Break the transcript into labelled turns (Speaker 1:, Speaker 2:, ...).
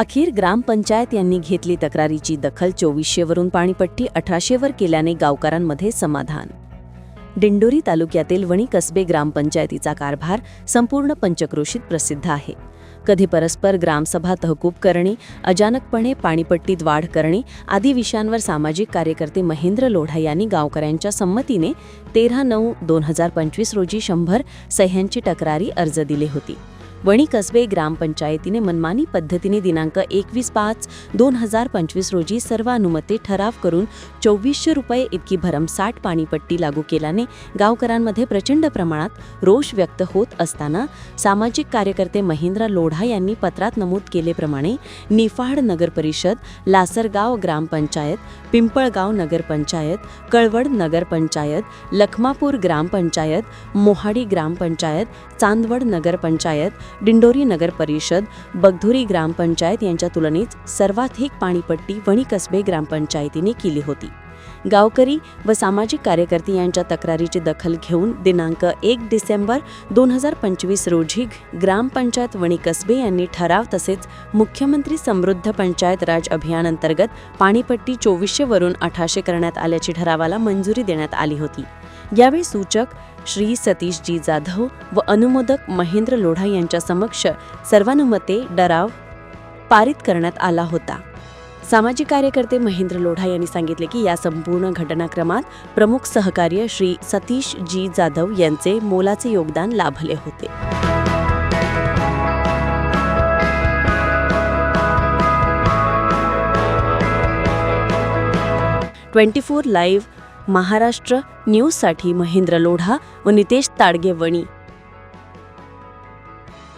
Speaker 1: अखेर ग्रामपंचायत यांनी घेतली तक्रारीची दखल. 2400 वरून पाणीपट्टी 1800 वर केल्याने गावकऱ्यांमध्ये समाधान. दिंडोरी तालुक्यातील वणी कसबे ग्रामपंचायतीचा कारभार संपूर्ण पंचक्रोशीत प्रसिद्ध आहे. कधी परस्पर ग्रामसभा तहकूब करणे, अचानकपणे पाणीपट्टीत वाढ करणे आदी विषयांवर सामाजिक कार्यकर्ते महेंद्र लोढा यांनी गावकऱ्यांच्या संमतीने 13/9/2025 रोजी 100 सह्यांची तक्रारी अर्ज दिले होती. वणी कसबे ग्रामपंचायतीने मनमानी पद्धतीने दिनांक 21/5/2025 रोजी सर्वानुमते ठराव करून 2400 रुपये इतकी भरमसाठ पाणीपट्टी लागू केल्याने गावकऱ्यांमध्ये प्रचंड प्रमाणात रोष व्यक्त होत असताना सामाजिक कार्यकर्ते महेंद्र लोढा यांनी पत्रात नमूद केल्याप्रमाणे निफाड नगरपरिषद, लासरगाव ग्रामपंचायत, पिंपळगाव नगरपंचायत, कळवड नगरपंचायत, लखमापूर ग्रामपंचायत, मोहाडी ग्रामपंचायत, चांदवड नगरपंचायत, दिंडोरी नगर परिषद, बगधुरी ग्रामपंचायत यांच्या तुलनेत सर्वाधिक पाणीपट्टी वणी कसबे ग्रामपंचायतीने केली होती. गावकरी व सामाजिक कार्यकर्ते यांच्या तक्रारीची दखल घेऊन दिनांक 1 डिसेंबर 2025 रोजी ग्रामपंचायत वणी कसबे यांनी ठराव तसेच मुख्यमंत्री समृद्ध पंचायत राज अभियानांतर्गत पाणीपट्टी 2400 वरून 1800 करण्यात आल्याची ठरावाला मंजुरी देण्यात आली होती. यावेळी सूचक श्री सतीश जी जाधव व अनुमोदक महेंद्र लोढा यांच्या समक्ष सर्वानुमते ठराव पारित करण्यात आला होता. सामाजिक कार्यकर्ते महेंद्र लोढा यांनी सांगितले की या संपूर्ण घटनाक्रमात प्रमुख सहकार्य श्री सतीश जी जाधव यांचे मोलाचे योगदान लाभले होते. 24 लाईव्ह महाराष्ट्र न्यूजसाठी महेंद्र लोढा व नितेश ताडगे, वणी.